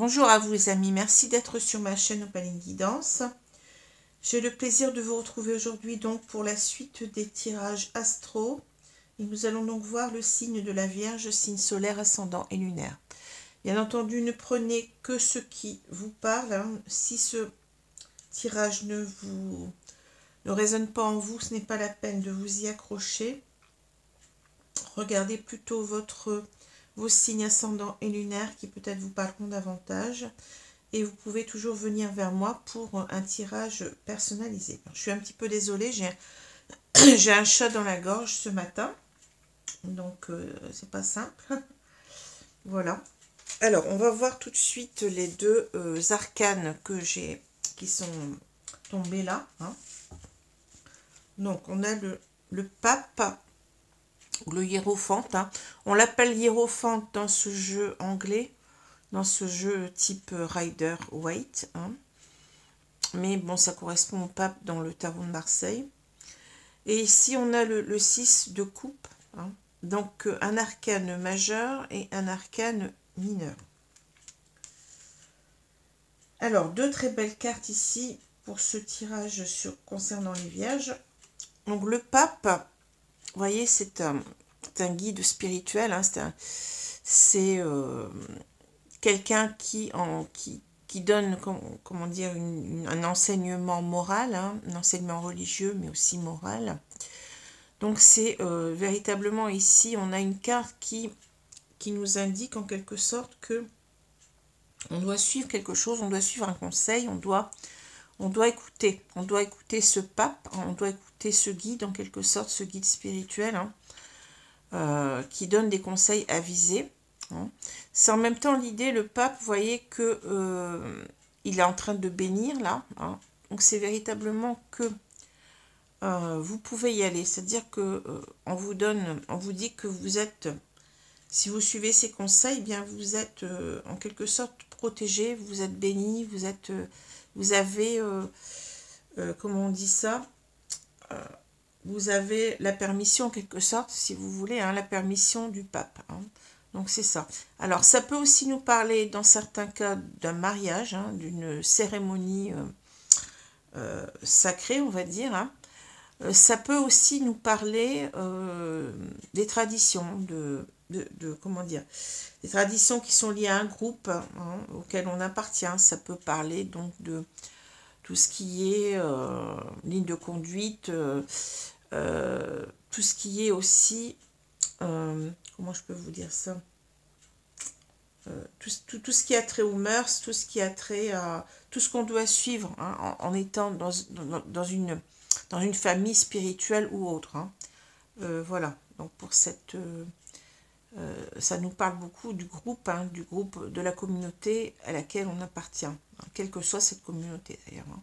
Bonjour à vous les amis, merci d'être sur ma chaîne Opaline Guidance. J'ai le plaisir de vous retrouver aujourd'hui donc pour la suite des tirages astro. Et nous allons donc voir le signe de la Vierge, signe solaire, ascendant et lunaire. Bien entendu, ne prenez que ce qui vous parle. Hein. Si ce tirage ne résonne pas en vous, ce n'est pas la peine de vous y accrocher. Regardez plutôt vos signes ascendants et lunaires qui peut-être vous parleront davantage. Et vous pouvez toujours venir vers moi pour un tirage personnalisé. Je suis un petit peu désolée, j'ai un chat dans la gorge ce matin. Donc, c'est pas simple. Voilà. Alors, on va voir tout de suite les deux arcanes qui sont tombés là. Hein. Donc, on a le pape ou le hiérophante. Hein. On l'appelle hiérophante dans ce jeu anglais, dans ce jeu type Rider-Waite. Hein. Mais bon, ça correspond au pape dans le tarot de Marseille. Et ici, on a le 6 de coupe. Hein. Donc, un arcane majeur et un arcane mineur. Alors, deux très belles cartes ici pour ce tirage concernant les vierges. Donc, le pape, vous voyez, c'est un guide spirituel. Hein, c'est quelqu'un qui donne, comment dire, un enseignement moral, hein, un enseignement religieux, mais aussi moral. Donc, c'est véritablement ici, on a une carte qui nous indique en quelque sorte que on doit suivre quelque chose, on doit suivre un conseil, on doit écouter ce pape, on doit écouter ce guide en quelque sorte, ce guide spirituel hein, qui donne des conseils avisés. Hein. C'est en même temps l'idée, le pape, vous voyez que il est en train de bénir là, hein. Donc c'est véritablement que vous pouvez y aller, c'est-à-dire que on vous dit que vous êtes, si vous suivez ces conseils, eh bien vous êtes en quelque sorte protégé, vous êtes béni, vous avez, comment on dit ça, vous avez la permission en quelque sorte, si vous voulez, hein, la permission du pape. Hein. Donc c'est ça. Alors ça peut aussi nous parler dans certains cas d'un mariage, hein, d'une cérémonie sacrée, on va dire. Hein. Ça peut aussi nous parler des traditions, comment dire, des traditions qui sont liées à un groupe hein, auquel on appartient. Ça peut parler donc de tout ce qui est ligne de conduite, tout ce qui est aussi, comment je peux vous dire ça, tout ce qui a trait aux mœurs, tout ce qui a trait à tout ce qu'on doit suivre hein, en étant dans une famille spirituelle ou autre. Hein. Voilà, donc pour cette... ça nous parle beaucoup du groupe, hein, de la communauté à laquelle on appartient, hein, quelle que soit cette communauté d'ailleurs. Hein.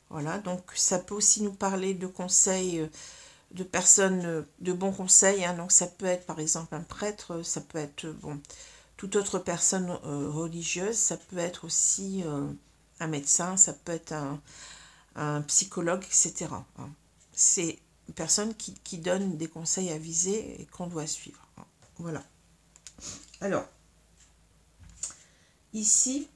Voilà, donc ça peut aussi nous parler de conseils, de personnes, de bons conseils. Hein, donc ça peut être par exemple un prêtre, ça peut être bon, toute autre personne religieuse, ça peut être aussi un médecin, ça peut être un psychologue, etc. Hein. C'est une personne qui donne des conseils avisés et qu'on doit suivre. Hein. Voilà. Alors, ici,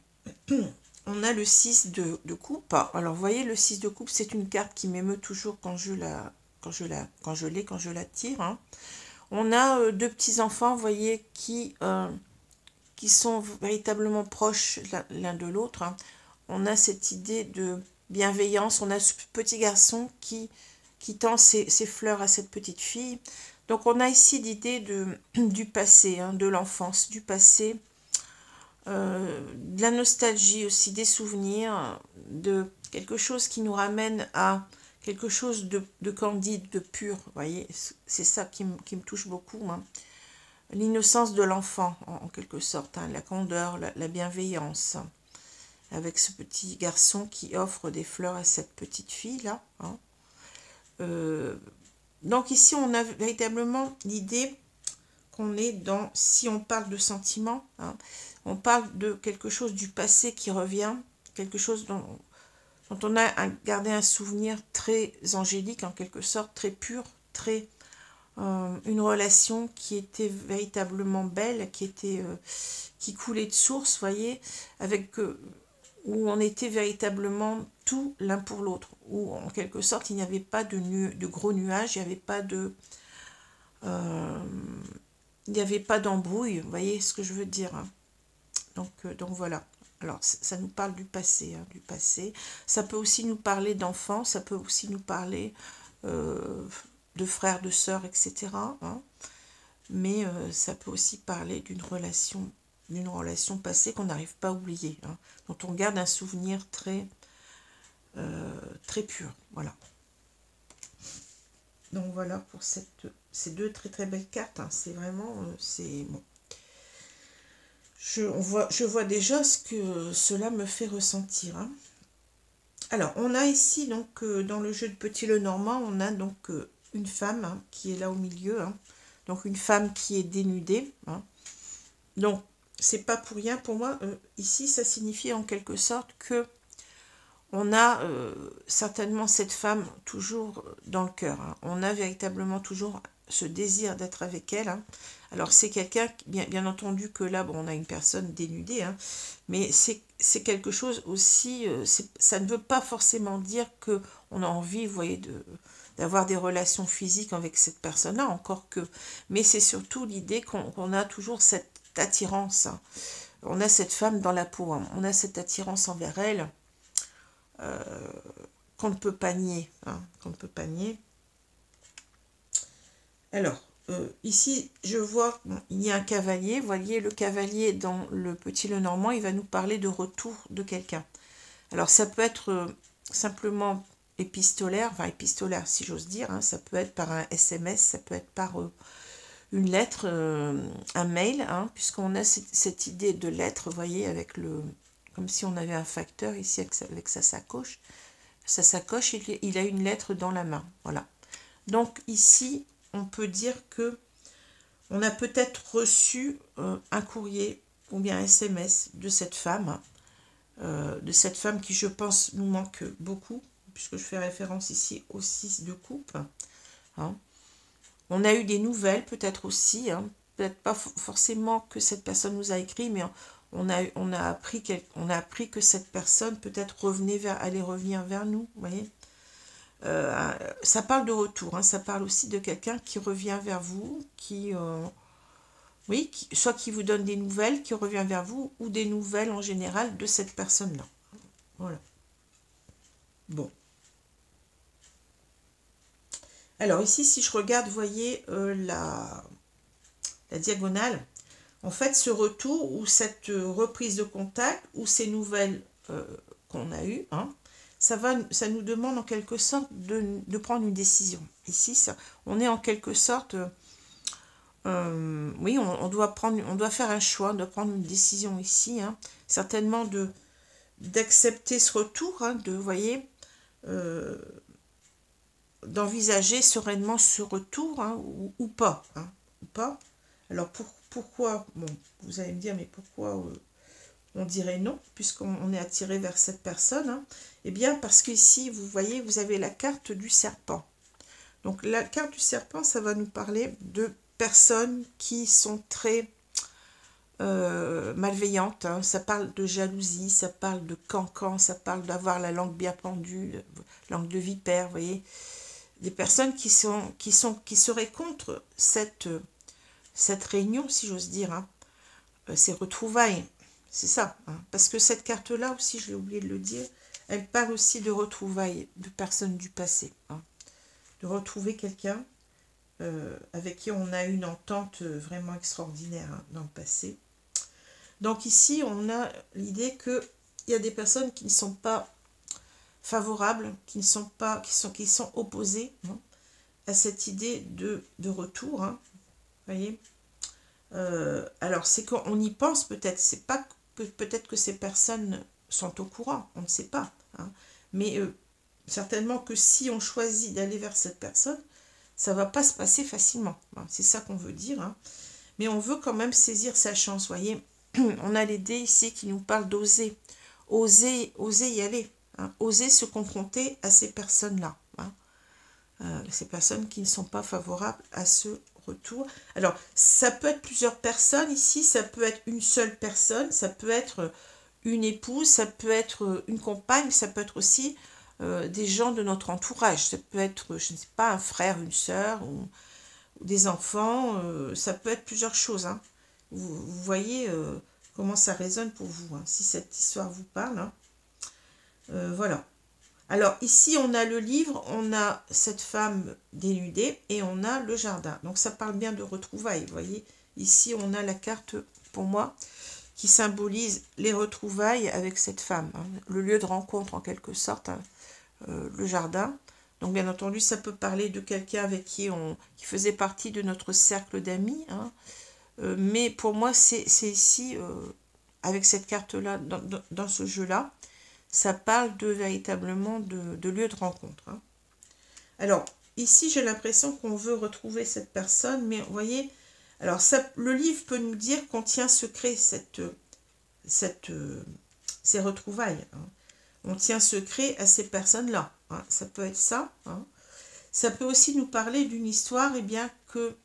on a le 6 de coupe. Alors, vous voyez, le 6 de coupe, c'est une carte qui m'émeut toujours quand je la tire. Hein. On a deux petits-enfants, vous voyez, qui sont véritablement proches l'un de l'autre. Hein. On a cette idée de bienveillance. On a ce petit garçon qui tend ses fleurs à cette petite fille. Donc, on a ici l'idée du passé, hein, de l'enfance, du passé, de la nostalgie aussi, des souvenirs, de quelque chose qui nous ramène à quelque chose de candide, de pur. Vous voyez, c'est ça qui me touche beaucoup. Hein. L'innocence de l'enfant, en quelque sorte, hein, la candeur, la bienveillance, avec ce petit garçon qui offre des fleurs à cette petite fille-là. Hein. Donc ici, on a véritablement l'idée qu'on est dans, si on parle de sentiments, hein, on parle de quelque chose du passé qui revient, quelque chose dont on a gardé un souvenir très angélique, en quelque sorte, très pur, très une relation qui était véritablement belle, qui coulait de source, voyez, avec où on était véritablement tout l'un pour l'autre, où en quelque sorte il n'y avait pas de gros nuages, il n'y avait pas d'embrouille, vous voyez ce que je veux dire, hein. Donc voilà. Alors ça nous parle du passé, hein, du passé. Ça peut aussi nous parler d'enfants, ça peut aussi nous parler de frères, de sœurs, etc., hein. Mais ça peut aussi parler d'une relation passée qu'on n'arrive pas à oublier, hein, dont on garde un souvenir très pur. Voilà. Donc voilà pour ces deux très très belles cartes, hein. C'est vraiment, c'est bon. Je vois déjà ce que cela me fait ressentir, hein. Alors, on a ici, donc, dans le jeu de Petit Lenormand, on a donc une femme, hein, qui est là au milieu, hein. Donc, une femme qui est dénudée, hein. Donc, c'est pas pour rien pour moi. Ici, ça signifie en quelque sorte que on a certainement cette femme toujours dans le cœur, hein. On a véritablement toujours ce désir d'être avec elle, hein. Alors c'est quelqu'un, bien entendu que là, bon, on a une personne dénudée, hein, mais c'est quelque chose aussi, ça ne veut pas forcément dire qu'on a envie, vous voyez, d'avoir des relations physiques avec cette personne-là, encore que, mais c'est surtout l'idée qu'on a toujours cette attirance, hein. On a cette femme dans la peau, hein. On a cette attirance envers elle, qu'on ne peut pas nier, hein, qu'on ne peut pas nier. Alors, ici, je vois, bon, il y a un cavalier. Vous voyez, le cavalier dans le Petit Lenormand, il va nous parler de retour de quelqu'un. Alors, ça peut être simplement épistolaire, enfin épistolaire si j'ose dire, hein, ça peut être par un SMS, ça peut être par une lettre, un mail, hein, puisqu'on a cette idée de lettre, vous voyez, avec comme si on avait un facteur ici avec sa sacoche. Sa sacoche, il a une lettre dans la main, voilà. Donc ici, on peut dire que on a peut-être reçu un courrier ou bien un SMS de cette femme qui, je pense, nous manque beaucoup, puisque je fais référence ici au 6 de coupe, hein. On a eu des nouvelles peut-être aussi, hein, peut-être pas forcément que cette personne nous a écrit, mais on a appris que cette personne peut-être allait revenir vers nous, vous voyez. Ça parle de retour, hein, ça parle aussi de quelqu'un qui revient vers vous, soit qui vous donne des nouvelles, qui revient vers vous, ou des nouvelles en général de cette personne-là. Voilà. Bon. Alors ici, si je regarde, vous voyez la diagonale, en fait, ce retour ou cette reprise de contact ou ces nouvelles qu'on a eues, hein, ça nous demande en quelque sorte de prendre une décision. Ici, on est en quelque sorte, oui, on doit faire un choix, on doit prendre une décision ici, hein, certainement d'accepter ce retour, hein, vous voyez, d'envisager sereinement ce retour, hein, ou pas, hein, ou pas. Alors pourquoi, bon, vous allez me dire, mais pourquoi on dirait non, puisqu'on est attiré vers cette personne, hein? Eh bien, parce qu'ici, vous voyez, vous avez la carte du serpent. Donc, la carte du serpent, ça va nous parler de personnes qui sont très malveillantes, hein. Ça parle de jalousie, ça parle de cancan, ça parle d'avoir la langue bien pendue, langue de vipère, vous voyez. Des personnes qui seraient contre cette réunion, si j'ose dire, hein, ces retrouvailles. C'est ça, hein, parce que cette carte-là aussi, je l'ai oublié de le dire, elle parle aussi de retrouvailles de personnes du passé, hein, de retrouver quelqu'un avec qui on a une entente vraiment extraordinaire, hein, dans le passé. Donc ici, on a l'idée qu'il y a des personnes qui ne sont pas favorables, qui sont opposées, hein, à cette idée de retour, hein, voyez. Alors c'est qu'on y pense peut-être, c'est pas peut-être que ces personnes sont au courant, on ne sait pas, hein, mais certainement que si on choisit d'aller vers cette personne, ça va pas se passer facilement, hein, c'est ça qu'on veut dire, hein, mais on veut quand même saisir sa chance, voyez. On a les dés ici qui nous parlent d'oser, oser y aller, hein, oser se confronter à ces personnes-là, hein. ces personnes qui ne sont pas favorables à ce retour. Alors, ça peut être plusieurs personnes ici, ça peut être une seule personne, ça peut être une épouse, ça peut être une compagne, ça peut être aussi des gens de notre entourage. Ça peut être, je ne sais pas, un frère, une sœur, ou des enfants, ça peut être plusieurs choses. Hein. Vous voyez comment ça résonne pour vous, hein, si cette histoire vous parle. Hein. Voilà. Alors ici, on a le livre, on a cette femme dénudée et on a le jardin. Donc ça parle bien de retrouvailles, vous voyez. Ici, on a la carte, pour moi, qui symbolise les retrouvailles avec cette femme. Hein, le lieu de rencontre, en quelque sorte, hein, le jardin. Donc bien entendu, ça peut parler de quelqu'un avec qui faisait partie de notre cercle d'amis. Hein. Mais pour moi, c'est ici, avec cette carte-là, dans ce jeu-là, ça parle véritablement de lieu de rencontre. Hein. Alors, ici, j'ai l'impression qu'on veut retrouver cette personne, mais vous voyez, alors le livre peut nous dire qu'on tient secret ces retrouvailles. Hein. On tient secret à ces personnes-là. Hein. Ça peut être ça. Hein. Ça peut aussi nous parler d'une histoire, eh bien, que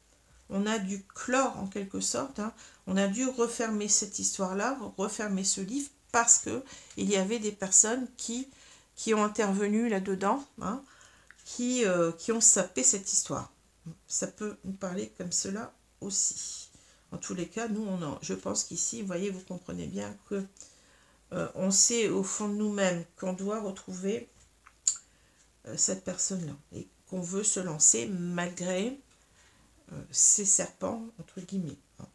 on a dû clore en quelque sorte. Hein. On a dû refermer cette histoire-là, refermer ce livre, parce que il y avait des personnes qui ont intervenu là-dedans, hein, qui ont sapé cette histoire. Ça peut nous parler comme cela aussi. En tous les cas, nous, je pense qu'ici, vous voyez, vous comprenez bien que on sait au fond de nous-mêmes qu'on doit retrouver cette personne-là et qu'on veut se lancer malgré ces serpents, entre guillemets. Hein.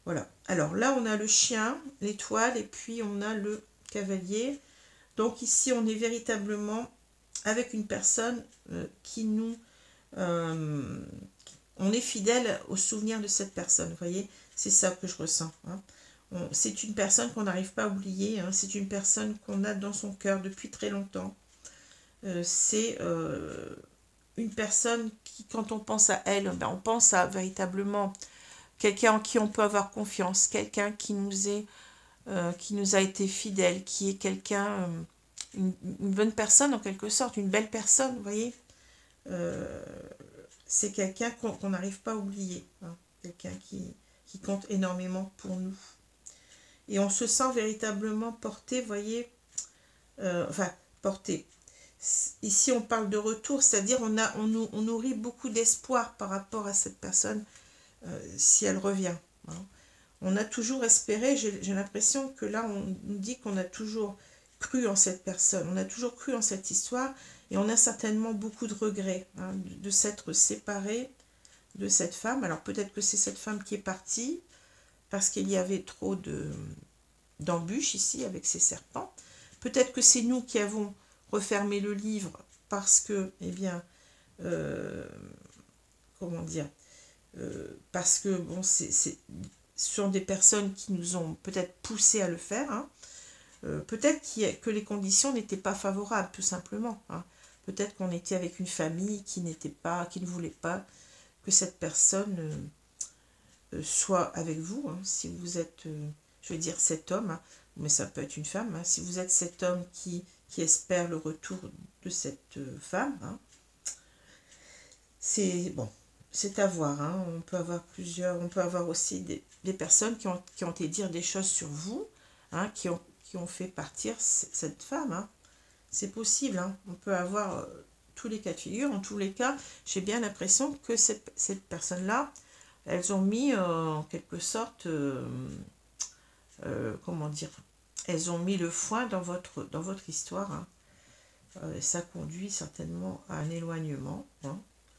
Voilà. Alors là, on a le chien, l'étoile, et puis on a le cavalier. Donc ici, on est véritablement avec une personne qui nous... on est fidèle au souvenir de cette personne. Vous voyez, c'est ça que je ressens. Hein. C'est une personne qu'on n'arrive pas à oublier. Hein. C'est une personne qu'on a dans son cœur depuis très longtemps. C'est une personne qui, quand on pense à elle, ben, on pense à véritablement quelqu'un en qui on peut avoir confiance, quelqu'un qui nous a été fidèle, qui est quelqu'un, une bonne personne en quelque sorte, une belle personne, vous voyez. C'est quelqu'un qu'on n'arrive pas à oublier, hein, quelqu'un qui compte énormément pour nous. Et on se sent véritablement porté, vous voyez, enfin, porté. Ici, on parle de retour, c'est-à-dire on nourrit beaucoup d'espoir par rapport à cette personne si elle revient. Hein. On a toujours espéré, j'ai l'impression que là, on nous dit qu'on a toujours cru en cette personne, on a toujours cru en cette histoire, et on a certainement beaucoup de regrets hein, de s'être séparé de cette femme. Alors peut-être que c'est cette femme qui est partie, parce qu'il y avait trop d'embûches ici avec ces serpents. Peut-être que c'est nous qui avons refermé le livre, parce que, eh bien, comment dire, parce que bon, ce sont des personnes qui nous ont peut-être poussé à le faire. Hein. Peut-être que les conditions n'étaient pas favorables, tout simplement. Hein. Peut-être qu'on était avec une famille qui ne voulait pas que cette personne soit avec vous. Hein. Si vous êtes, je veux dire cet homme, hein, mais ça peut être une femme. Hein. Si vous êtes cet homme qui espère le retour de cette femme, hein, c'est bon. C'est à voir, hein. On peut avoir on peut avoir aussi des personnes qui ont été dire des choses sur vous, hein, qui ont fait partir cette femme. Hein. C'est possible, hein. On peut avoir tous les cas de figure. En tous les cas, j'ai bien l'impression que cette personne-là, elles ont mis en quelque sorte, comment dire, elles ont mis le foin dans votre histoire. Hein. Ça conduit certainement à un éloignement, hein,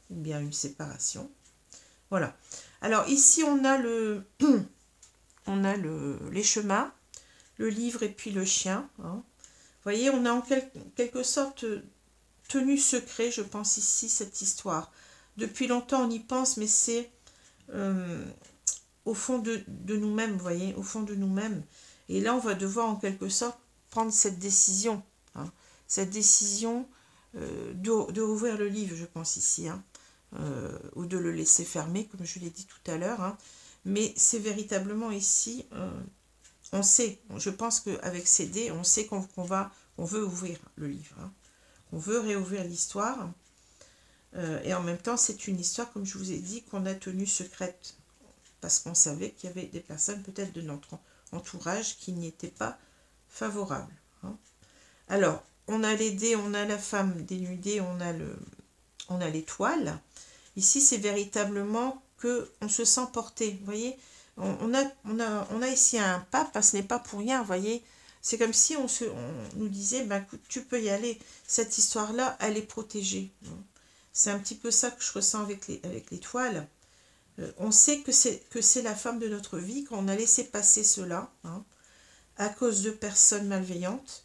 ou bien une séparation. Voilà. Alors ici on a les chemins, le livre et puis le chien. Hein. Vous voyez, on a en quelque sorte tenu secret, je pense ici, cette histoire. Depuis longtemps on y pense, mais c'est au fond de nous-mêmes, vous voyez, au fond de nous-mêmes. Et là on va devoir en quelque sorte prendre cette décision. Hein. Cette décision de rouvrir le livre, je pense ici, hein, ou de le laisser fermer, comme je l'ai dit tout à l'heure. Hein. Mais c'est véritablement ici, on sait, je pense qu'avec ces dés, on sait qu'on veut ouvrir le livre, hein, qu'on veut réouvrir l'histoire. Et en même temps, c'est une histoire, comme je vous ai dit, qu'on a tenue secrète. Parce qu'on savait qu'il y avait des personnes, peut-être de notre entourage, qui n'y étaient pas favorables. Hein. Alors, on a les dés, on a la femme dénudée, on a l'étoile. Ici, c'est véritablement qu'on se sent porté. Vous voyez, on a ici un pape, ce n'est pas pour rien, vous voyez. C'est comme si on nous disait, ben, écoute, tu peux y aller. Cette histoire-là, elle est protégée. C'est un petit peu ça que je ressens avec l'étoile. On sait que c'est la femme de notre vie, qu'on a laissé passer cela, hein, à cause de personnes malveillantes.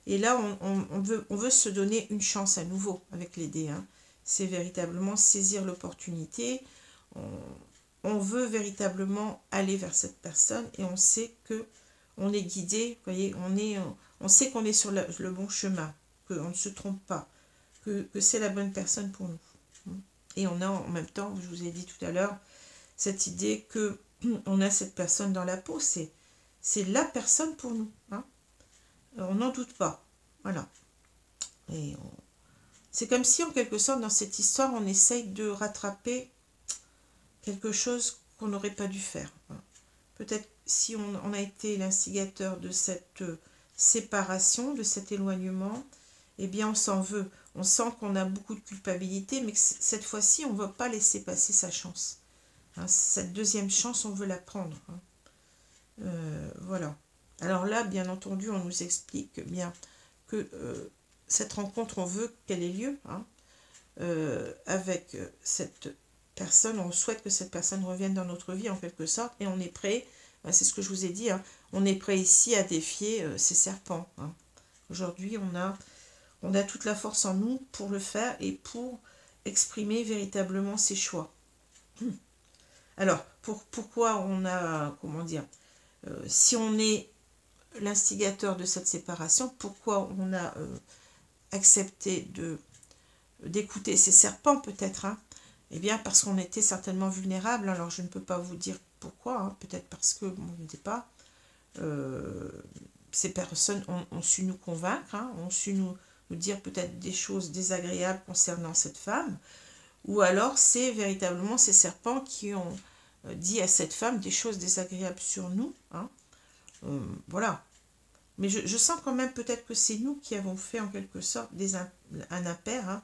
Et là, on veut se donner une chance à nouveau avec les dés. Hein. C'est véritablement saisir l'opportunité. On veut véritablement aller vers cette personne et on sait que on est guidé. Vous voyez, on sait qu'on est sur le bon chemin, qu'on ne se trompe pas, que c'est la bonne personne pour nous. Et on a en même temps, je vous ai dit tout à l'heure, cette idée que on a cette personne dans la peau, c'est la personne pour nous. Hein. On n'en doute pas. Voilà. Et c'est comme si, en quelque sorte, dans cette histoire, on essaye de rattraper quelque chose qu'on n'aurait pas dû faire. Peut-être si on a été l'instigateur de cette séparation, de cet éloignement, eh bien, on s'en veut. On sent qu'on a beaucoup de culpabilité, mais que cette fois-ci, on ne va pas laisser passer sa chance. Hein, cette deuxième chance, on veut la prendre. Hein. Voilà. Alors là, bien entendu, on nous explique bien que cette rencontre, on veut qu'elle ait lieu. Hein, avec cette personne, on souhaite que cette personne revienne dans notre vie en quelque sorte, et on est prêt, c'est ce que je vous ai dit, hein, on est prêt ici à défier ces serpents. Hein. Aujourd'hui, on a toute la force en nous pour le faire et pour exprimer véritablement ses choix. Alors, pourquoi on a, comment dire, si on est l'instigateur de cette séparation, pourquoi on a accepté d'écouter ces serpents peut-être, hein? Eh bien parce qu'on était certainement vulnérable. Alors je ne peux pas vous dire pourquoi, hein. Peut-être parce que bon, je ne sais pas, ces personnes ont su nous convaincre, hein, ont su nous dire peut-être des choses désagréables concernant cette femme, ou alors c'est véritablement ces serpents qui ont dit à cette femme des choses désagréables sur nous. Hein. Voilà. Mais je sens quand même peut-être que c'est nous qui avons fait en quelque sorte un impair, hein,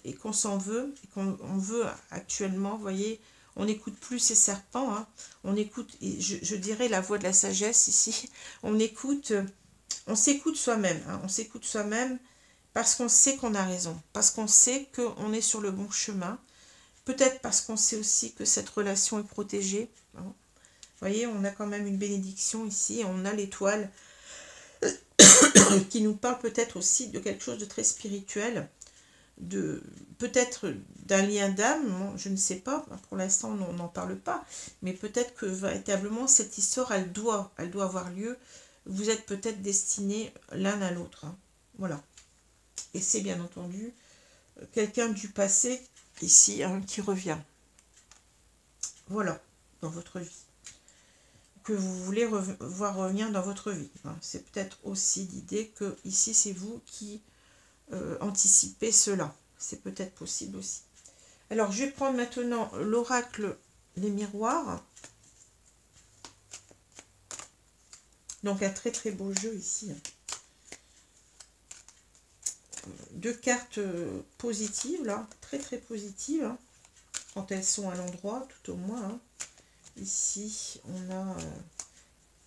et qu'on s'en veut, et qu'on veut actuellement, vous voyez, on n'écoute plus ces serpents, hein, on écoute, et je dirais la voix de la sagesse ici, on s'écoute soi-même, hein, on s'écoute soi-même parce qu'on sait qu'on a raison, parce qu'on sait qu'on est sur le bon chemin, peut-être parce qu'on sait aussi que cette relation est protégée. Hein. Vous voyez, on a quand même une bénédiction ici, on a l'étoile qui nous parle peut-être aussi de quelque chose de très spirituel, peut-être d'un lien d'âme, je ne sais pas, pour l'instant on n'en parle pas, mais peut-être que véritablement cette histoire, elle doit avoir lieu, vous êtes peut-être destinés l'un à l'autre. Hein. Voilà. Et c'est bien entendu quelqu'un du passé ici, hein, qui revient. Voilà, dans votre vie. Que vous voulez voir revenir dans votre vie. Hein. C'est peut-être aussi l'idée que ici c'est vous qui anticipez cela. C'est peut-être possible aussi. Alors je vais prendre maintenant l'oracle des miroirs. Donc un très très beau jeu ici. Deux cartes positives là, très très positives, hein, quand elles sont à l'endroit tout au moins. Hein. Ici, on a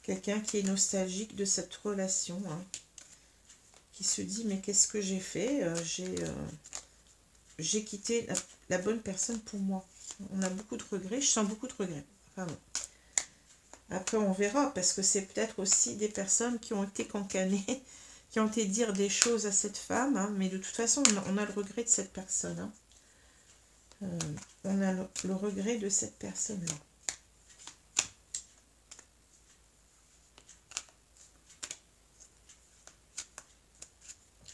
quelqu'un qui est nostalgique de cette relation, hein, qui se dit, mais qu'est-ce que j'ai fait? J'ai quitté la bonne personne pour moi. On a beaucoup de regrets, je sens beaucoup de regrets. Enfin, bon. Après, on verra, parce que c'est peut-être aussi des personnes qui ont été cancanées, qui ont été dire des choses à cette femme, hein, mais de toute façon, on a le regret de cette personne. Hein. On a le regret de cette personne-là.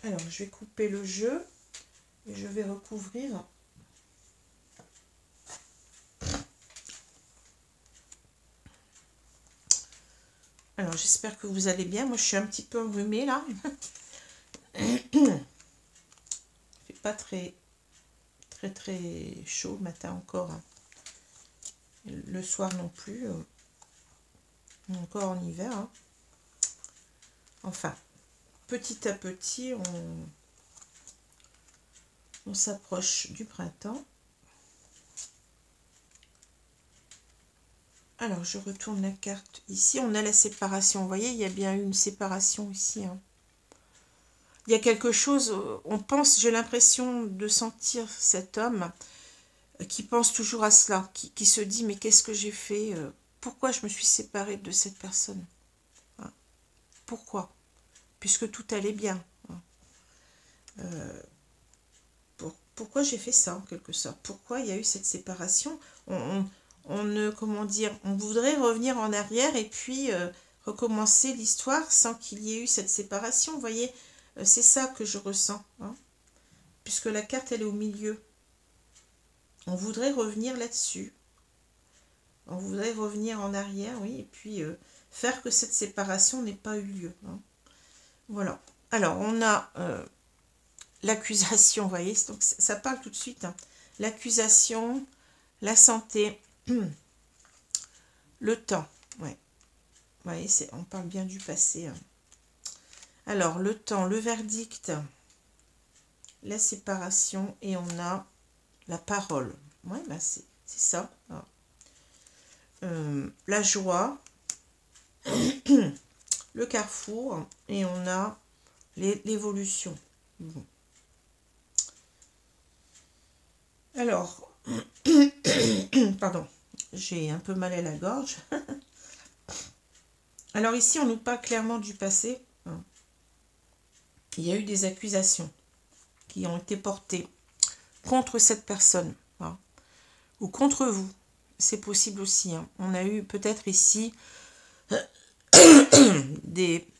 Alors, je vais couper le jeu et je vais recouvrir. Alors, j'espère que vous allez bien. Moi, je suis un petit peu enrhumée, là. Il ne fait pas très très très chaud le matin encore. Hein. Le soir non plus. Encore en hiver. Hein. Enfin, petit à petit, on s'approche du printemps. Alors, je retourne la carte. Ici, on a la séparation. Vous voyez, il y a bien eu une séparation ici. Hein. Il y a quelque chose, on pense, j'ai l'impression de sentir cet homme qui pense toujours à cela, qui se dit, mais qu'est-ce que j'ai fait? Pourquoi je me suis séparée de cette personne? Hein. Pourquoi? Puisque tout allait bien. Hein. Pourquoi j'ai fait ça, en quelque sorte? Pourquoi il y a eu cette séparation? Comment dire, on voudrait revenir en arrière et puis recommencer l'histoire sans qu'il y ait eu cette séparation. Vous voyez, c'est ça que je ressens. Hein, puisque la carte, elle est au milieu. On voudrait revenir là-dessus. On voudrait revenir en arrière, oui, et puis faire que cette séparation n'ait pas eu lieu. Hein. Voilà. Alors, on a l'accusation, vous voyez, donc ça parle tout de suite. Hein. L'accusation, la santé, le temps. Ouais. Vous voyez, on parle bien du passé. Hein. Alors, le temps, le verdict, la séparation, et on a la parole. Ouais, ben c'est ça. Hein. La joie, le carrefour, et on a l'évolution. Bon. Alors, pardon, j'ai un peu mal à la gorge. Alors ici, on nous parle clairement du passé. Hein. Il y a eu des accusations qui ont été portées contre cette personne, hein, ou contre vous. C'est possible aussi. Hein. On a eu peut-être ici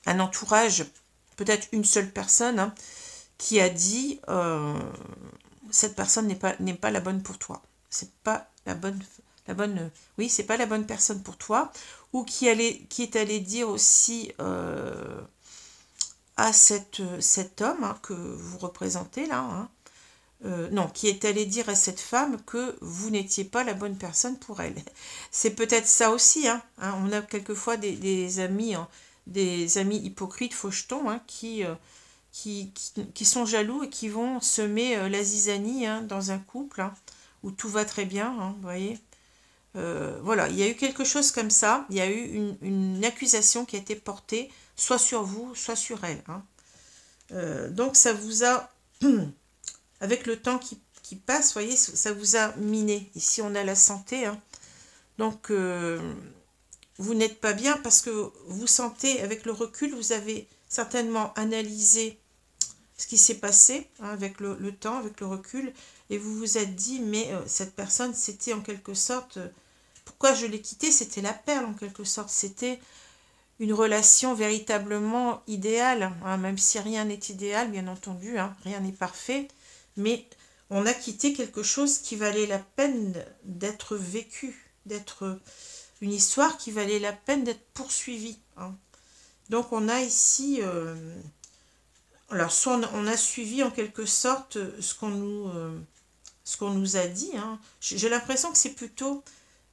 un entourage, peut-être une seule personne, hein, qui a dit cette personne n'est pas la bonne pour toi. C'est pas la bonne oui, c'est pas la bonne personne pour toi, ou qui est allé dire aussi à cet homme, hein, que vous représentez là, hein, non, qui est allé dire à cette femme que vous n'étiez pas la bonne personne pour elle. C'est peut-être ça aussi. Hein, hein, on a quelquefois des amis, hein, des amis hypocrites, fauchetons, hein, qui sont jaloux et qui vont semer la zizanie, hein, dans un couple, hein, où tout va très bien, hein, vous voyez. Voilà, il y a eu quelque chose comme ça. Il y a eu une accusation qui a été portée, soit sur vous, soit sur elle. Hein. Donc ça vous a... Avec le temps qui passe, vous voyez, ça vous a miné. Ici, on a la santé. Hein. Donc, vous n'êtes pas bien parce que vous sentez, avec le recul, vous avez certainement analysé ce qui s'est passé, hein, avec le temps, avec le recul, et vous vous êtes dit, mais cette personne, c'était en quelque sorte... pourquoi je l'ai quittée? C'était la perle, en quelque sorte. C'était une relation véritablement idéale, hein, même si rien n'est idéal, bien entendu, hein, rien n'est parfait. Mais on a quitté quelque chose qui valait la peine d'être vécu, d'être une histoire qui valait la peine d'être poursuivie. Hein. Donc on a ici, alors soit on a suivi en quelque sorte ce qu'on nous a dit. Hein. J'ai l'impression que c'est plutôt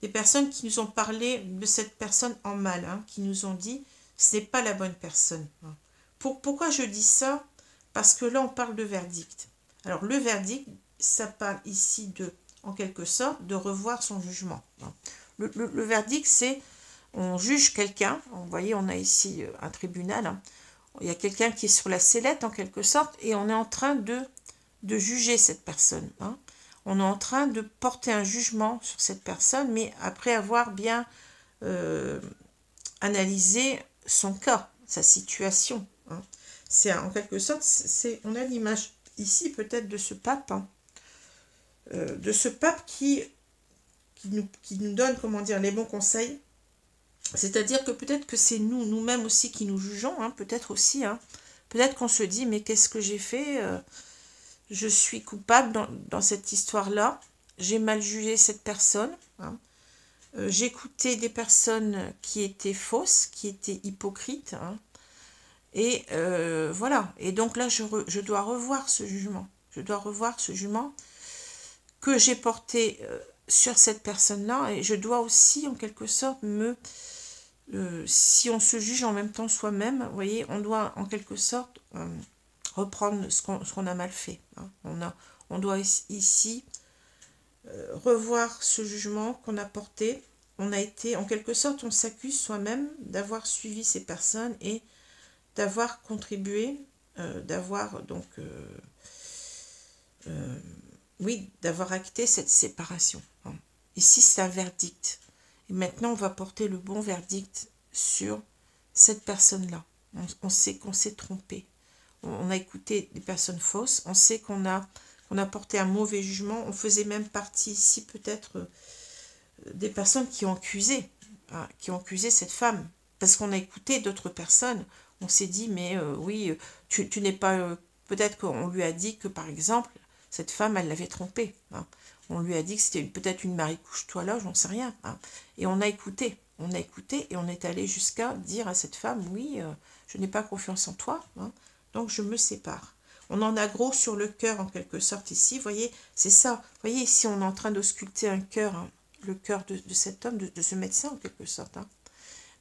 des personnes qui nous ont parlé de cette personne en mal, hein, qui nous ont dit ce n'est pas la bonne personne. Hein. Pourquoi je dis ça? Parce que là on parle de verdict. Alors, le verdict, ça parle ici en quelque sorte, de revoir son jugement. Le verdict, c'est, on juge quelqu'un. Vous voyez, on a ici un tribunal. Hein. Il y a quelqu'un qui est sur la sellette, en quelque sorte, et on est en train de juger cette personne. Hein. On est en train de porter un jugement sur cette personne, mais après avoir bien analysé son cas, sa situation. Hein. C'est en quelque sorte, on a l'image ici peut-être de ce pape, hein, qui nous donne, comment dire, les bons conseils. C'est-à-dire que peut-être que c'est nous-mêmes aussi qui nous jugeons, hein, peut-être aussi, hein, peut-être qu'on se dit, mais qu'est-ce que j'ai fait, je suis coupable dans cette histoire-là, j'ai mal jugé cette personne, hein, j'ai écouté des personnes qui étaient fausses, qui étaient hypocrites, hein, et voilà. Et donc là, je dois revoir ce jugement. Je dois revoir ce jugement que j'ai porté sur cette personne-là, et je dois aussi, en quelque sorte, si on se juge en même temps soi-même, vous voyez, on doit, en quelque sorte, reprendre ce qu'on a mal fait. Hein. On doit ici revoir ce jugement qu'on a porté. On a été, en quelque sorte, on s'accuse soi-même d'avoir suivi ces personnes et d'avoir contribué, d'avoir donc, oui, d'avoir acté cette séparation. Hein. Ici, c'est un verdict. Et maintenant, on va porter le bon verdict sur cette personne-là. On sait qu'on s'est trompé. On a écouté des personnes fausses. On sait qu'on a porté un mauvais jugement. On faisait même partie ici peut-être des personnes qui ont accusé, hein, cette femme. Parce qu'on a écouté d'autres personnes. On s'est dit, mais oui, tu n'es pas... peut-être qu'on lui a dit que, par exemple, cette femme, elle l'avait trompée. Hein. On lui a dit que c'était peut-être une Marie couche-toi là, j'en sais rien. Hein. Et on a écouté et on est allé jusqu'à dire à cette femme, oui, je n'ai pas confiance en toi, hein, donc je me sépare. On en a gros sur le cœur en quelque sorte ici, vous voyez, c'est ça. Vous voyez, ici on est en train de sculpter un cœur, hein, le cœur de cet homme, de ce médecin en quelque sorte. Hein.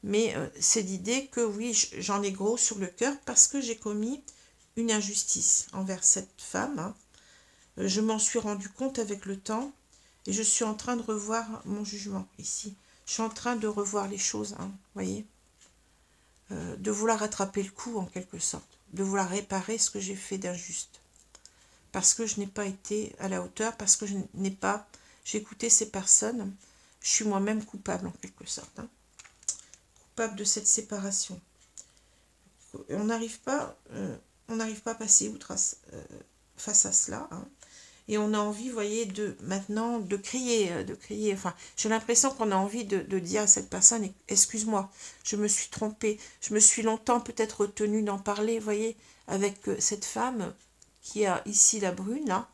Mais c'est l'idée que oui, j'en ai gros sur le cœur parce que j'ai commis une injustice envers cette femme. Hein. Je m'en suis rendu compte avec le temps et je suis en train de revoir mon jugement ici. Je suis en train de revoir les choses, hein, vous voyez, de vouloir rattraper le coup en quelque sorte, de vouloir réparer ce que j'ai fait d'injuste. Parce que je n'ai pas été à la hauteur, parce que j'ai écouté ces personnes, je suis moi-même coupable en quelque sorte. Hein, coupable de cette séparation. On n'arrive pas à passer outre face à cela, hein. Et on a envie, vous voyez, maintenant de crier, enfin, j'ai l'impression qu'on a envie de dire à cette personne, excuse-moi, je me suis trompée, je me suis longtemps peut-être retenue d'en parler, vous voyez, avec cette femme qui a ici la brune, là,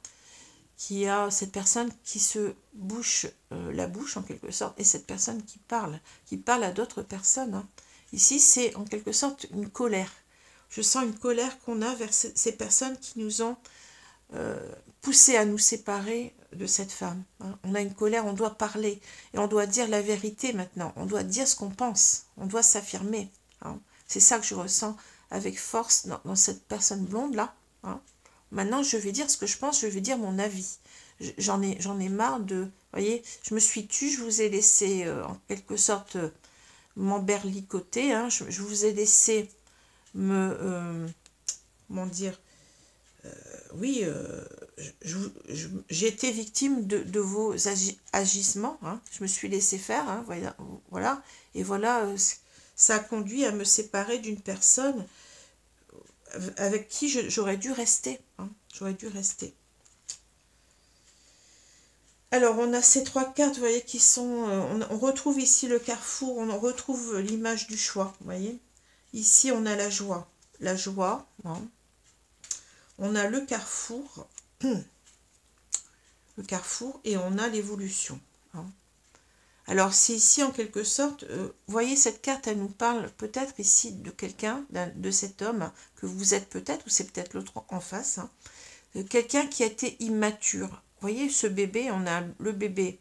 qui a cette personne qui se bouche la bouche en quelque sorte, et cette personne qui parle à d'autres personnes. Hein. Ici, c'est en quelque sorte une colère. Je sens une colère qu'on a vers ces personnes qui nous ont poussé à nous séparer de cette femme. Hein. On a une colère, on doit parler, et on doit dire la vérité maintenant, on doit dire ce qu'on pense, on doit s'affirmer. Hein. C'est ça que je ressens avec force dans cette personne blonde là. Hein. Maintenant, je vais dire ce que je pense, je vais dire mon avis. J'en ai marre de... Vous voyez, je me suis tue, je vous ai laissé en quelque sorte m'emberlicoter, hein. Je vous ai laissé comment dire, oui, j'ai été victime de vos agissements, hein. Je me suis laissé faire, hein, voilà, et voilà, ça a conduit à me séparer d'une personne avec qui j'aurais dû rester, hein, j'aurais dû rester. Alors, on a ces trois cartes, vous voyez, qui sont... on retrouve ici le carrefour, on retrouve l'image du choix, vous voyez. Ici, on a la joie. La joie, hein. On a le carrefour, et on a l'évolution. Hein. Alors, c'est ici, en quelque sorte, vous voyez, cette carte, elle nous parle peut-être ici de quelqu'un, de cet homme, que vous êtes peut-être, ou c'est peut-être l'autre en face, hein. Quelqu'un qui a été immature. Vous voyez, ce bébé, on a le bébé,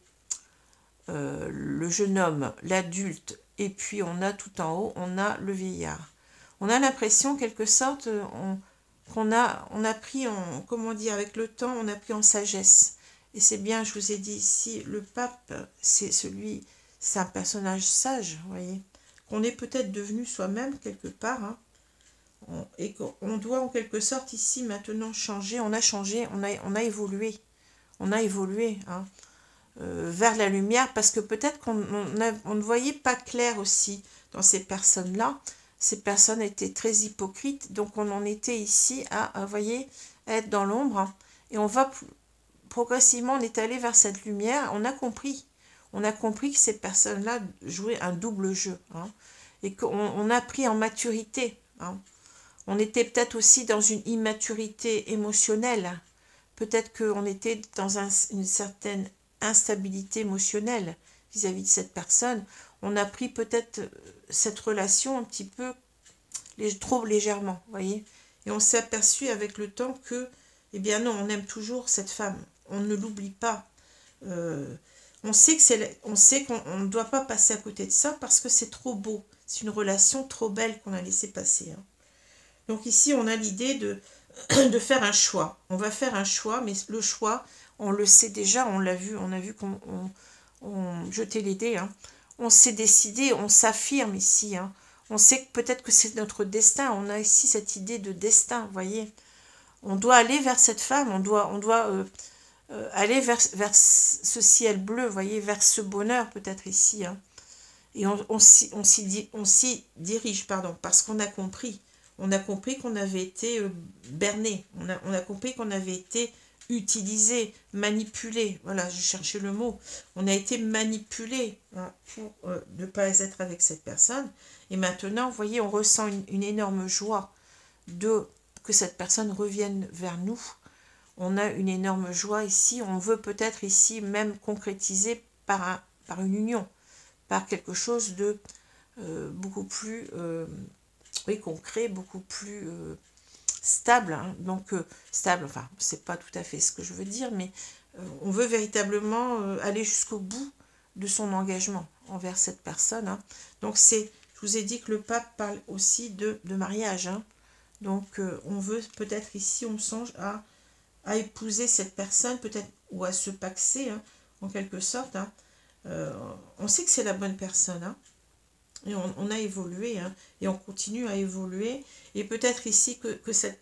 le jeune homme, l'adulte, et puis on a tout en haut, on a le vieillard. On a l'impression, quelque sorte, on a pris en, comment dire, avec le temps, on a pris en sagesse. Et c'est bien, je vous ai dit ici, le pape, c'est un personnage sage, vous voyez, qu'on est peut-être devenu soi-même quelque part, hein, et qu'on doit en quelque sorte ici maintenant changer. On a changé, on a évolué. On a évolué, hein, vers la lumière, parce que peut-être qu'on ne voyait pas clair aussi dans ces personnes-là. Ces personnes étaient très hypocrites, donc on en était ici à voyez, à être dans l'ombre, hein, et on va progressivement, on est allé vers cette lumière. On a compris que ces personnes-là jouaient un double jeu, hein, et qu'on a pris en maturité. Hein. On était peut-être aussi dans une immaturité émotionnelle. Peut-être qu'on était dans une certaine instabilité émotionnelle vis-à-vis de cette personne. On a pris peut-être cette relation un petit peu trop légèrement, vous voyez. Et on s'est aperçu avec le temps que, eh bien non, on aime toujours cette femme. On ne l'oublie pas. On sait qu'on ne doit pas passer à côté de ça parce que c'est trop beau. C'est une relation trop belle qu'on a laissé passer. Hein. Donc ici, on a l'idée de faire un choix. On va faire un choix, mais le choix, on le sait déjà, on l'a vu, on a vu qu'on jetait les dés. Hein. On s'est décidé, on s'affirme ici. Hein. On sait que peut-être que c'est notre destin. On a ici cette idée de destin, vous voyez. On doit aller vers cette femme, on doit aller vers ce ciel bleu, vous voyez, vers ce bonheur peut-être ici. Hein. Et on s'y dirige, pardon, parce qu'on a compris. On a compris qu'on avait été berné. On a compris qu'on avait été utilisé, manipulé. Voilà, je cherchais le mot. On a été manipulé hein, pour ne pas être avec cette personne. Et maintenant, vous voyez, on ressent une énorme joie que cette personne revienne vers nous. On a une énorme joie ici. On veut peut-être ici même concrétiser par une union, par quelque chose de beaucoup plus concret, beaucoup plus stable. Hein. Donc, stable, enfin, c'est pas tout à fait ce que je veux dire, mais on veut véritablement aller jusqu'au bout de son engagement envers cette personne. Hein. Donc, je vous ai dit que le pape parle aussi de mariage. Hein. Donc, on veut peut-être ici, on songe à épouser cette personne, peut-être, ou à se paxer, hein, en quelque sorte. Hein. On sait que c'est la bonne personne, hein, et on a évolué, hein, et on continue à évoluer. Et peut-être ici que cette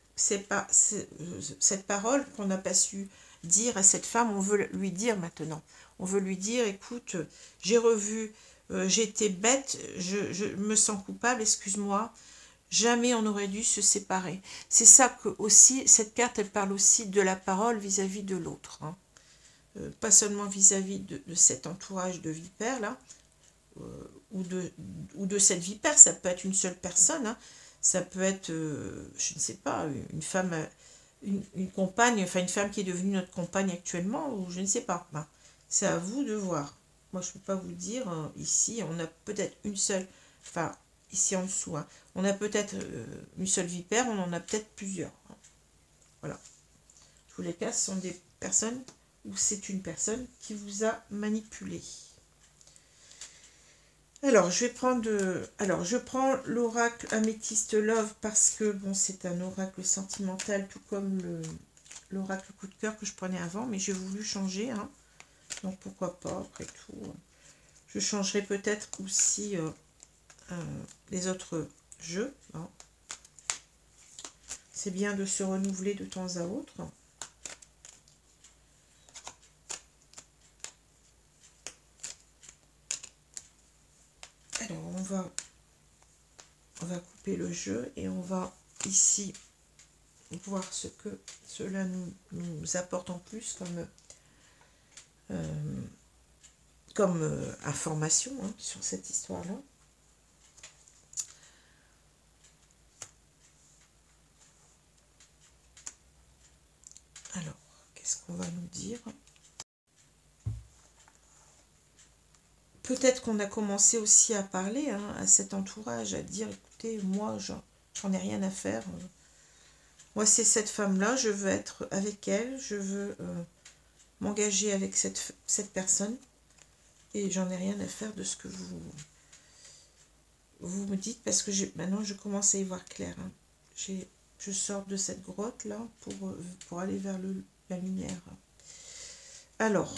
parole qu'on n'a pas su dire à cette femme, on veut lui dire maintenant. On veut lui dire, écoute, j'ai revu, j'ai été bête, je me sens coupable, excuse-moi. Jamais on aurait dû se séparer. C'est ça que aussi, cette carte, elle parle aussi de la parole vis-à-vis de l'autre. Hein. Pas seulement vis-à-vis de cet entourage de vipères, là, ou de cette vipère, ça peut être une seule personne, hein. Ça peut être, je ne sais pas, une femme, une compagne, enfin une femme qui est devenue notre compagne actuellement, ou je ne sais pas. Ben, c'est à vous de voir. Moi, je ne peux pas vous dire, ici, on a peut-être une seule, enfin, ici en dessous, hein, on a peut-être une seule vipère, on en a peut-être plusieurs. Hein. Voilà. Tous les cas, ce sont des personnes, ou c'est une personne qui vous a manipulé. Alors, je prends l'oracle Améthyste Love parce que, bon, c'est un oracle sentimental, tout comme l'oracle coup de cœur que je prenais avant, mais j'ai voulu changer, hein. Donc, pourquoi pas, après tout. Je changerai peut-être aussi les autres jeux. Hein. C'est bien de se renouveler de temps à autre. Alors, on va couper le jeu et on va ici voir ce que cela nous apporte en plus comme information hein, sur cette histoire-là. Alors, qu'est-ce qu'on va nous dire ? Peut-être qu'on a commencé aussi à parler hein, à cet entourage, à dire, écoutez, moi, j'en ai rien à faire. Moi, c'est cette femme-là, je veux être avec elle, je veux m'engager avec cette personne. Et j'en ai rien à faire de ce que vous me dites, parce que maintenant, je commence à y voir clair. Hein. Je sors de cette grotte-là pour aller vers la lumière. Alors,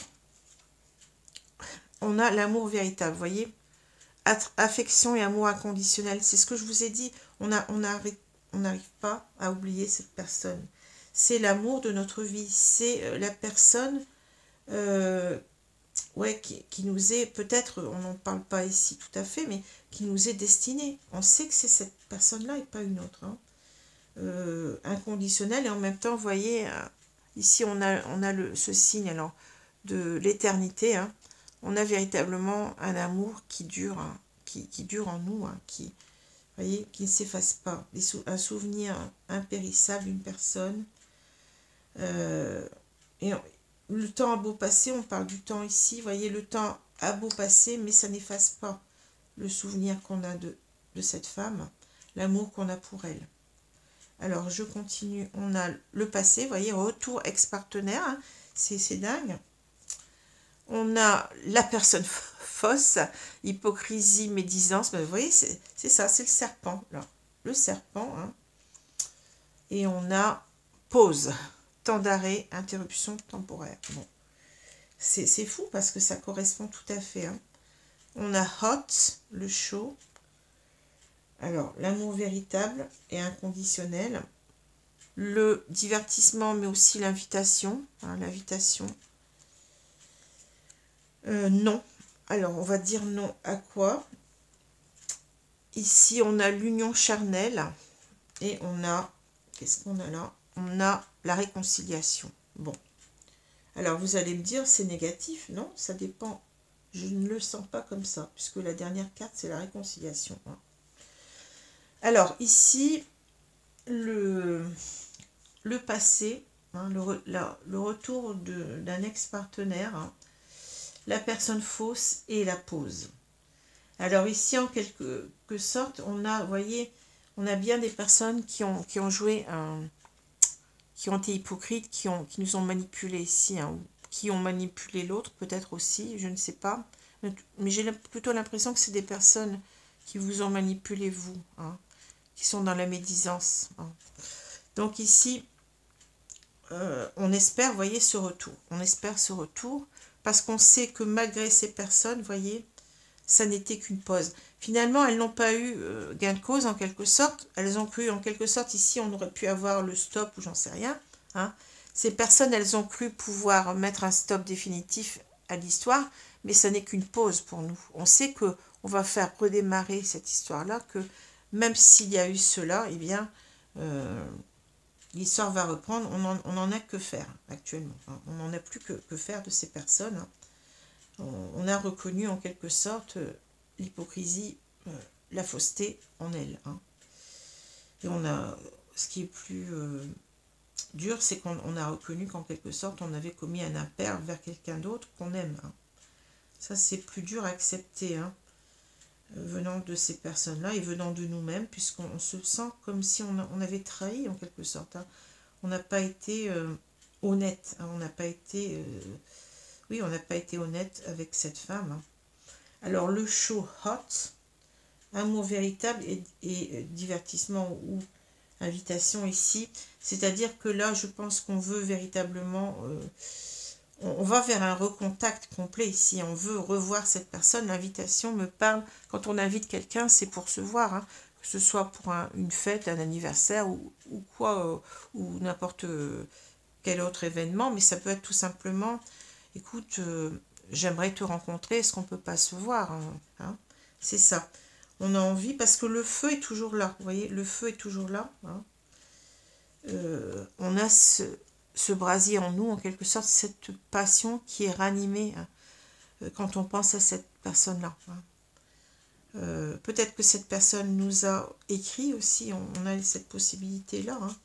on a l'amour véritable, vous voyez, affection et amour inconditionnel, c'est ce que je vous ai dit, on n'arrive pas à oublier cette personne, c'est l'amour de notre vie, c'est la personne qui nous est, peut-être, on n'en parle pas ici tout à fait, mais qui nous est destinée, on sait que c'est cette personne-là et pas une autre, hein. Inconditionnel, et en même temps, vous voyez, ici on a ce signe alors de l'éternité, hein. On a véritablement un amour qui dure, hein, qui dure en nous, hein, qui, voyez, qui ne s'efface pas. Un souvenir impérissable d'une personne. Et le temps a beau passer, on parle du temps ici, voyez, le temps a beau passer, mais ça n'efface pas le souvenir qu'on a de cette femme, l'amour qu'on a pour elle. Alors, je continue. On a le passé, voyez, retour ex-partenaire, hein, c'est dingue. On a la personne fausse, hypocrisie, médisance. Ben, vous voyez, c'est ça, c'est le serpent, là. Le serpent, hein. Et on a pause, temps d'arrêt, interruption temporaire. Bon, c'est fou parce que ça correspond tout à fait, hein. On a hot, le chaud. Alors, l'amour véritable et inconditionnel. Le divertissement, mais aussi l'invitation. Hein, l'invitation. Non. Alors, on va dire non à quoi? Ici, on a l'union charnelle. Et on a... Qu'est-ce qu'on a là? On a la réconciliation. Bon. Alors, vous allez me dire, c'est négatif. Non, ça dépend. Je ne le sens pas comme ça, puisque la dernière carte, c'est la réconciliation. Hein. Alors, ici, le passé, hein, le retour d'un ex-partenaire, hein, la personne fausse et la pause. Alors ici, en quelque sorte, on a, vous voyez, on a bien des personnes qui ont joué, qui ont été hypocrites, qui nous ont manipulés ici, hein, qui ont manipulé l'autre, peut-être aussi, je ne sais pas. Mais j'ai plutôt l'impression que c'est des personnes qui vous ont manipulé, vous, hein, qui sont dans la médisance. Hein. Donc ici, on espère, vous voyez, ce retour. On espère ce retour parce qu'on sait que malgré ces personnes, vous voyez, ça n'était qu'une pause. Finalement, elles n'ont pas eu gain de cause en quelque sorte. Elles ont cru en quelque sorte, ici, on aurait pu avoir le stop ou j'en sais rien. Hein. Ces personnes, elles ont cru pouvoir mettre un stop définitif à l'histoire, mais ça n'est qu'une pause pour nous. On sait que on va faire redémarrer cette histoire-là, que même s'il y a eu cela, eh bien... l'histoire va reprendre, on n'en a que faire actuellement. Hein. On n'en a plus que faire de ces personnes. Hein. On a reconnu en quelque sorte l'hypocrisie, la fausseté en elle. Hein. Et on a, ce qui est plus dur, c'est qu'on a reconnu qu'en quelque sorte on avait commis un impair vers quelqu'un d'autre qu'on aime. Hein. Ça c'est plus dur à accepter, hein, venant de ces personnes-là et venant de nous-mêmes, puisqu'on se sent comme si on avait trahi en quelque sorte. Hein. On n'a pas été honnête, hein. On n'a pas été... oui, on n'a pas été honnête avec cette femme. Hein. Alors, le show hot, amour véritable et divertissement ou invitation ici, c'est-à-dire que là, je pense qu'on veut véritablement... on va vers un recontact complet ici, on veut revoir cette personne. L'invitation me parle, quand on invite quelqu'un, c'est pour se voir, hein, que ce soit pour une fête, un anniversaire ou quoi, ou n'importe quel autre événement, mais ça peut être tout simplement, écoute, j'aimerais te rencontrer, est-ce qu'on peut pas se voir, hein, c'est ça. On a envie, parce que le feu est toujours là, vous voyez, le feu est toujours là. Hein. On a ce brasier en nous, en quelque sorte, cette passion qui est ranimée, hein, quand on pense à cette personne-là. Hein. Peut-être que cette personne nous a écrit aussi, on a cette possibilité-là. Hein.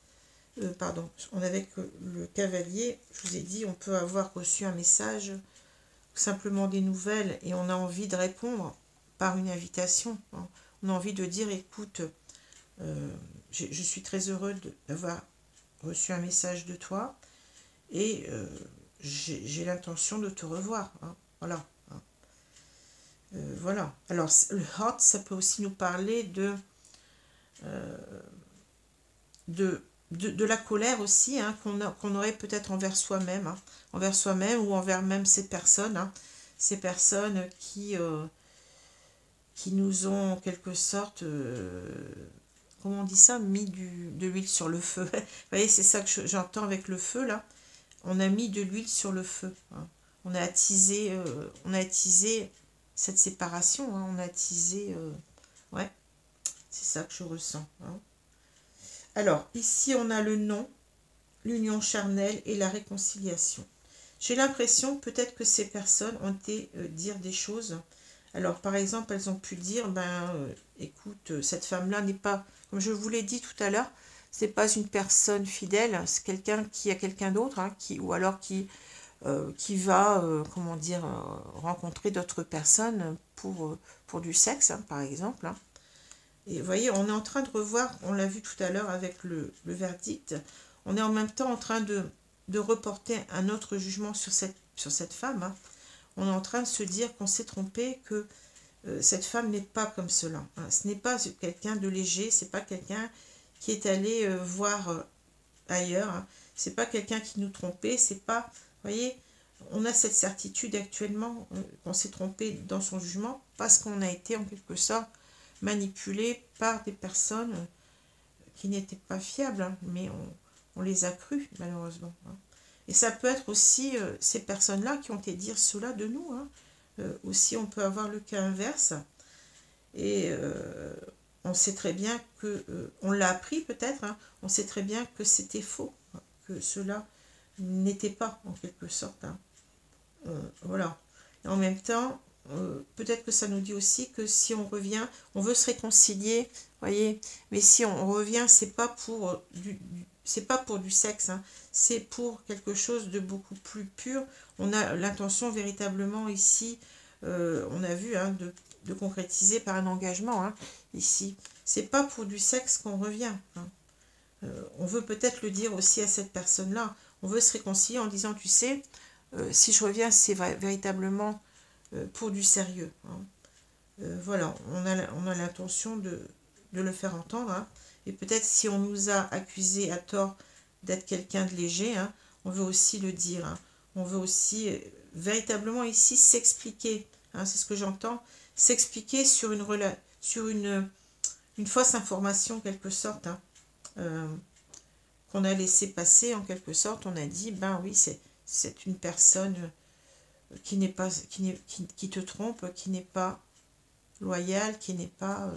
Pardon, on avait le cavalier, je vous ai dit, on peut avoir reçu un message, simplement des nouvelles, et on a envie de répondre par une invitation. Hein. On a envie de dire, écoute, je suis très heureux d'avoir reçu un message de toi, et j'ai l'intention de te revoir. Hein. Voilà. Hein. Voilà. Alors, le hot, ça peut aussi nous parler de la colère aussi, hein, qu'on aurait peut-être envers soi-même, hein, ou envers même ces personnes, hein, ces personnes qui nous ont en quelque sorte, comment on dit ça, mis de l'huile sur le feu. Vous voyez, c'est ça que j'entends avec le feu là. On a mis de l'huile sur le feu. Hein. On a attisé cette séparation. Hein. On a attisé, ouais, c'est ça que je ressens. Hein. Alors, ici, on a le non, l'union charnelle et la réconciliation. J'ai l'impression peut-être que ces personnes ont été dire des choses. Alors, par exemple, elles ont pu dire, écoute, cette femme-là n'est pas, comme je vous l'ai dit tout à l'heure, c'est pas une personne fidèle, c'est quelqu'un qui a quelqu'un d'autre, hein, ou alors qui va, comment dire, rencontrer d'autres personnes pour du sexe, hein, par exemple. Hein. Et vous voyez, on est en train de revoir, on l'a vu tout à l'heure avec le verdict, on est en même temps en train de reporter un autre jugement sur cette femme. Hein. on est en train de se dire qu'on s'est trompé, que cette femme n'est pas comme cela. Hein. Ce n'est pas quelqu'un de léger, c'est pas quelqu'un qui est allé voir ailleurs. Hein. C'est pas quelqu'un qui nous trompait, c'est pas... Vous voyez, on a cette certitude actuellement qu'on s'est trompé dans son jugement parce qu'on a été en quelque sorte manipulé par des personnes qui n'étaient pas fiables, hein, mais on les a crues malheureusement. Hein. Et ça peut être aussi ces personnes-là qui ont été dire cela de nous. Hein. Aussi, on peut avoir le cas inverse. Et on sait très bien que, on l'a appris peut-être, hein, on sait très bien que c'était faux, hein, que cela n'était pas en quelque sorte. Hein. Voilà. Et en même temps, peut-être que ça nous dit aussi que si on revient, on veut se réconcilier, voyez, mais si on revient, c'est pas pour c'est pas pour du sexe, hein, c'est pour quelque chose de beaucoup plus pur. On a l'intention véritablement ici, on a vu, hein, de concrétiser par un engagement, hein, ici. C'est pas pour du sexe qu'on revient. Hein. On veut peut-être le dire aussi à cette personne-là. On veut se réconcilier en disant, tu sais, si je reviens, c'est véritablement pour du sérieux. Hein. Voilà, on a l'intention de le faire entendre. Hein. Et peut-être si on nous a accusé à tort d'être quelqu'un de léger, hein, on veut aussi le dire. Hein. On veut aussi véritablement ici s'expliquer. Hein, c'est ce que j'entends. S'expliquer sur une fausse information en quelque sorte. Hein, qu'on a laissé passer en quelque sorte. On a dit, ben oui, c'est une personne qui n'est pas qui te trompe, qui n'est pas loyale, qui n'est pas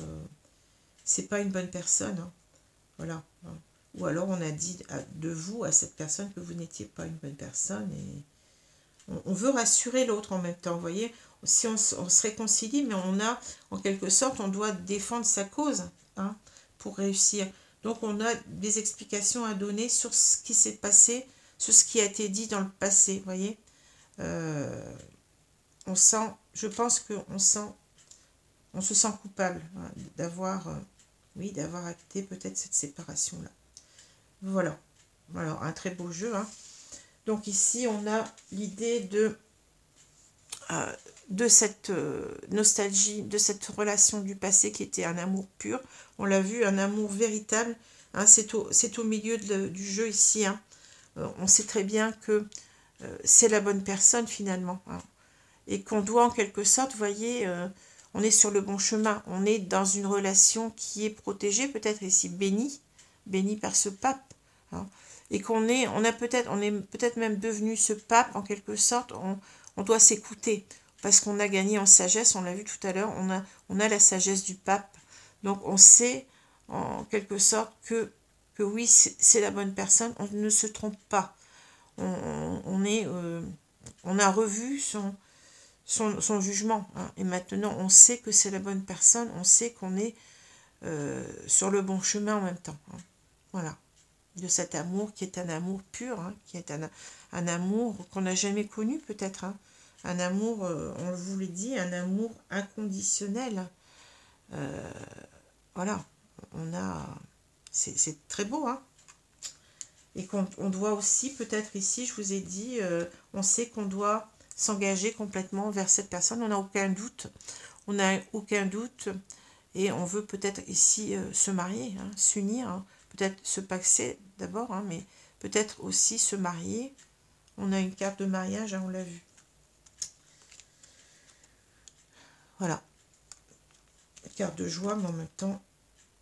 c'est pas une bonne personne. Hein. Voilà. Hein. Ou alors on a dit de vous à cette personne que vous n'étiez pas une bonne personne et on veut rassurer l'autre en même temps. Vous voyez, si on se réconcilie, mais on a en quelque sorte, on doit défendre sa cause, hein, pour réussir. Donc on a des explications à donner sur ce qui s'est passé, sur ce qui a été dit dans le passé. Vous voyez, on sent, je pense qu'on se sent coupable, hein, d'avoir acté peut-être cette séparation-là. Voilà. Alors, un très beau jeu. Hein. Donc ici, on a l'idée de cette nostalgie, de cette relation du passé qui était un amour pur. On l'a vu, un amour véritable. Hein, c'est au milieu du jeu ici. Hein. On sait très bien que c'est la bonne personne finalement. Hein. Et qu'on doit en quelque sorte, vous voyez, on est sur le bon chemin. On est dans une relation qui est protégée, peut-être ici bénie par ce pape. Hein. Et on est peut-être même devenu ce pape en quelque sorte. On doit s'écouter parce qu'on a gagné en sagesse. On l'a vu tout à l'heure. On a la sagesse du pape. Donc on sait en quelque sorte que oui, c'est la bonne personne. On ne se trompe pas. On a revu son jugement. Hein. Et maintenant, on sait que c'est la bonne personne. On sait qu'on est sur le bon chemin en même temps. Hein. Voilà. De cet amour qui est un amour pur, hein, qui est un amour qu'on n'a jamais connu peut-être. Hein. Un amour, on vous l'a dit, un amour inconditionnel. Voilà. C'est très beau. Hein. Et on doit aussi, peut-être ici, je vous ai dit, on sait qu'on doit s'engager complètement vers cette personne. On n'a aucun doute. On n'a aucun doute. Et on veut peut-être ici se marier, hein, s'unir. Hein, peut-être se paxer d'abord, hein, mais peut-être aussi se marier. On a une carte de mariage, hein, on l'a vu. Voilà. Carte de joie, mais en même temps,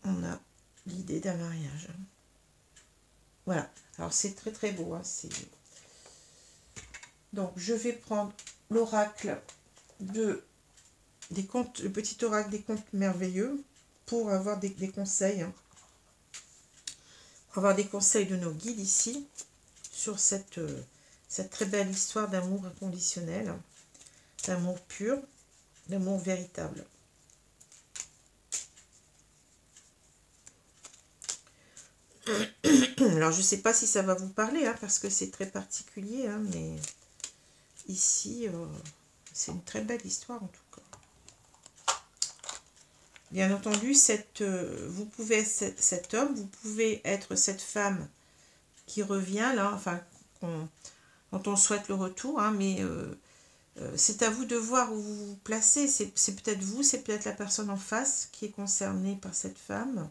on a l'idée d'un mariage. Hein. Voilà. Alors, c'est très très beau. Hein, donc, je vais prendre l'oracle des contes, le petit oracle des contes merveilleux pour avoir des conseils. Hein. Pour avoir des conseils de nos guides ici sur cette très belle histoire d'amour inconditionnel, d'amour pur, d'amour véritable. Alors, je ne sais pas si ça va vous parler, hein, parce que c'est très particulier, hein, mais ici, c'est une très belle histoire en tout cas. Bien entendu, vous pouvez être cet homme, vous pouvez être cette femme qui revient là, enfin, dont on souhaite le retour, hein, mais C'est à vous de voir où vous vous placez. C'est peut-être vous, c'est peut-être la personne en face qui est concernée par cette femme.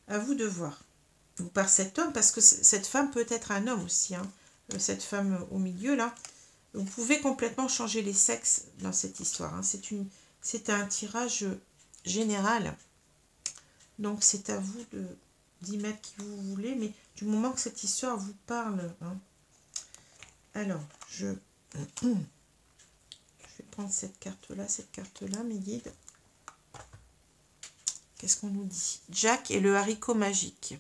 À vous de voir. Ou par cet homme, parce que cette femme peut être un homme aussi. Hein. Cette femme au milieu, là. Vous pouvez complètement changer les sexes dans cette histoire. Hein. C'est un tirage général. Donc, c'est à vous d'y mettre qui vous voulez. Mais du moment que cette histoire vous parle. Hein. Alors, je vais prendre cette carte-là, mes guides. Qu'est-ce qu'on nous dit? Jack et le haricot magique.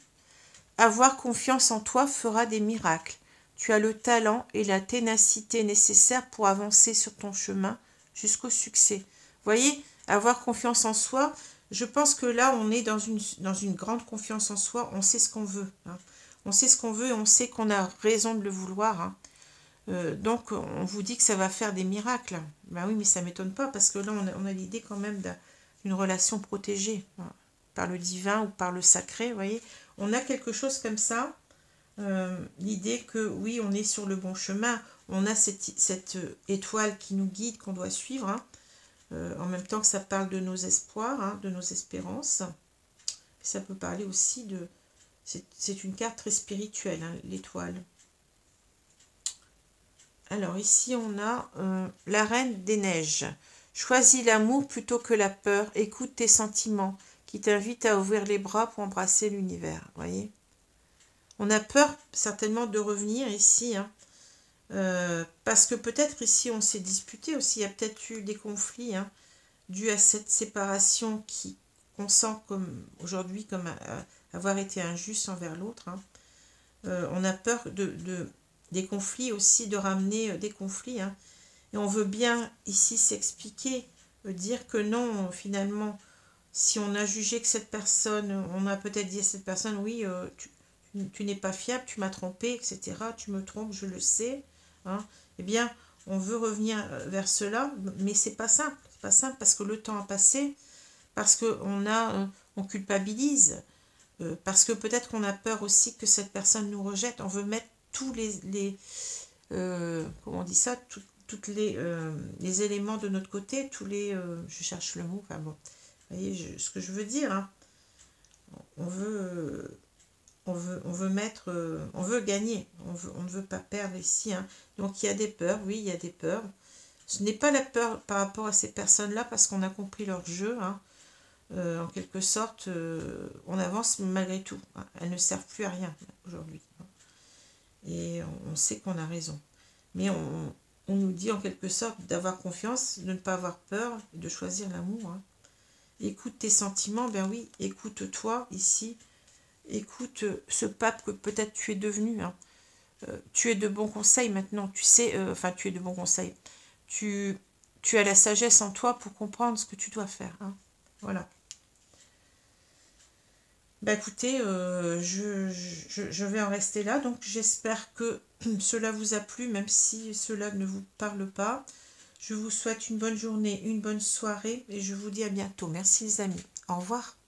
Avoir confiance en toi fera des miracles. Tu as le talent et la ténacité nécessaires pour avancer sur ton chemin jusqu'au succès. Voyez, avoir confiance en soi, je pense que là, on est dans une grande confiance en soi. On sait ce qu'on veut. Hein. On sait ce qu'on veut et on sait qu'on a raison de le vouloir. Hein. Donc, on vous dit que ça va faire des miracles. Ben oui, mais ça ne m'étonne pas parce que là, on a l'idée quand même d'une relation protégée hein, par le divin ou par le sacré, vous voyez. On a quelque chose comme ça, l'idée que oui, on est sur le bon chemin. On a cette étoile qui nous guide, qu'on doit suivre, hein, en même temps que ça parle de nos espoirs, hein, de nos espérances. Ça peut parler aussi de... C'est une carte très spirituelle, hein, l'étoile. Alors ici on a la reine des neiges. Choisis l'amour plutôt que la peur. Écoute tes sentiments qui t'invitent à ouvrir les bras pour embrasser l'univers. Voyez. On a peur certainement de revenir ici. Hein, parce que peut-être ici on s'est disputé aussi. Il y a peut-être eu des conflits hein, dus à cette séparation qu'on sent comme aujourd'hui comme avoir été injuste envers l'autre. Hein. On a peur des conflits aussi, de ramener des conflits. Hein. Et on veut bien ici s'expliquer, dire que non, finalement, si on a jugé que cette personne, on a peut-être dit à cette personne, oui, tu n'es pas fiable, tu m'as trompé, etc. Tu me trompes, je le sais. Hein. Eh bien, on veut revenir vers cela, mais c'est pas simple. C'est pas simple parce que le temps a passé, parce qu'on culpabilise, parce que peut-être qu'on a peur aussi que cette personne nous rejette. On veut mettre tous comment on dit ça, toutes les éléments de notre côté, je cherche le mot, enfin bon, vous voyez ce que je veux dire, hein. On veut mettre, on veut gagner, on ne veut pas perdre ici, hein. Donc il y a des peurs, oui, il y a des peurs. Ce n'est pas la peur par rapport à ces personnes-là parce qu'on a compris leur jeu, hein. En quelque sorte, on avance malgré tout, hein. Elles ne servent plus à rien aujourd'hui. Hein. Et on sait qu'on a raison. Mais on nous dit en quelque sorte d'avoir confiance, de ne pas avoir peur, de choisir l'amour. Hein. Écoute tes sentiments, ben oui, écoute-toi ici. Écoute ce pape que peut-être tu es devenu. Hein. Tu es de bons conseils maintenant, tu sais, enfin tu es de bons conseils. Tu as la sagesse en toi pour comprendre ce que tu dois faire. Hein. Voilà. Bah écoutez, je vais en rester là. Donc j'espère que cela vous a plu, même si cela ne vous parle pas. Je vous souhaite une bonne journée, une bonne soirée et je vous dis à bientôt. Merci les amis. Au revoir.